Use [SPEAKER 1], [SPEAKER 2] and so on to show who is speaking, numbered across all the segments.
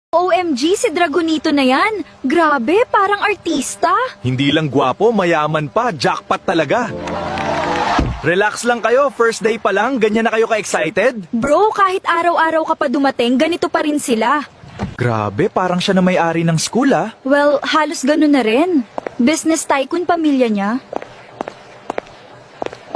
[SPEAKER 1] OMG, si Dragonito na yan. Grabe, parang artista.
[SPEAKER 2] Hindi lang gwapo, mayaman pa, jackpot talaga. Relax lang kayo, first day pa lang, ganyan na kayo ka-excited?
[SPEAKER 1] Bro, kahit araw-araw ka pa dumating, ganito pa rin sila.
[SPEAKER 2] Grabe, parang siya na may-ari ng school ah.
[SPEAKER 1] Well, halos ganun na rin. Business tycoon pamilya niya.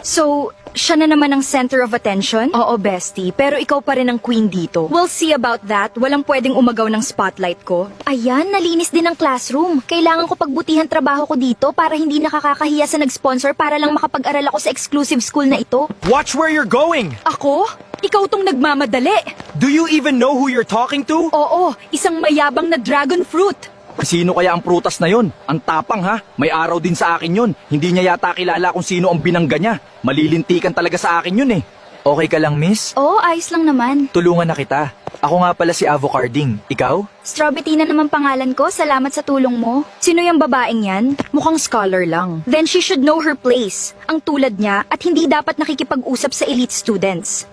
[SPEAKER 1] So, siya na naman ang center of attention? Oo, bestie. Pero ikaw pa rin ang queen dito. We'll see about that. Walang pwedeng umagaw ng spotlight ko. Ayan, nalinis din ang classroom. Kailangan ko pagbutihan trabaho ko dito para hindi nakakakahiya sa nag-sponsor para lang makapag-aral ako sa exclusive school na ito.
[SPEAKER 2] Watch where you're going!
[SPEAKER 1] Ako? Ikaw tong nagmamadali.
[SPEAKER 2] Do you even know who you're talking to?
[SPEAKER 1] Oo, isang mayabang na dragon fruit.
[SPEAKER 2] Sino kaya ang prutas na yon? Ang tapang ha, may araw din sa akin yon. Hindi niya yata kilala kung sino ang binangga niya. Malilintikan talaga sa akin yun eh. Okay ka lang, miss?
[SPEAKER 1] Oo, ayos lang naman.
[SPEAKER 2] Tulungan na kita. Ako nga pala si Avocarding. Ikaw?
[SPEAKER 1] Strawberry na naman pangalan ko, salamat sa tulong mo. Sino yung babaeng yan? Mukhang scholar lang. Then she should know her place. Ang tulad niya at hindi dapat nakikipag-usap sa elite students.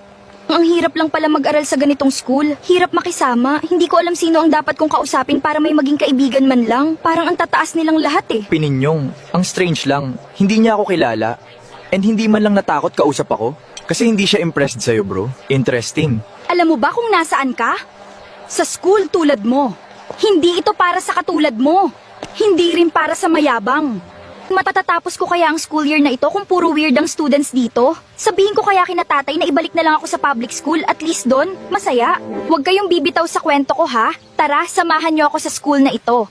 [SPEAKER 1] Ang hirap lang pala mag-aral sa ganitong school. Hirap makisama. Hindi ko alam sino ang dapat kong kausapin para may maging kaibigan man lang. Parang ang tataas nilang lahat eh.
[SPEAKER 2] Pininyong, ang strange lang. Hindi niya ako kilala. And hindi man lang natakot kausap ako. Kasi hindi siya impressed sa'yo, bro. Interesting.
[SPEAKER 1] Alam mo ba kung nasaan ka? Sa school tulad mo. Hindi ito para sa katulad mo. Hindi rin para sa mayabang. Matatapos ko kaya ang school year na ito kung puro weird ang students dito? Sabihin ko kaya kina tatay na ibalik na lang ako sa public school, at least doon, masaya. Huwag kayong bibitaw sa kwento ko ha. Tara, samahan niyo ako sa school na ito.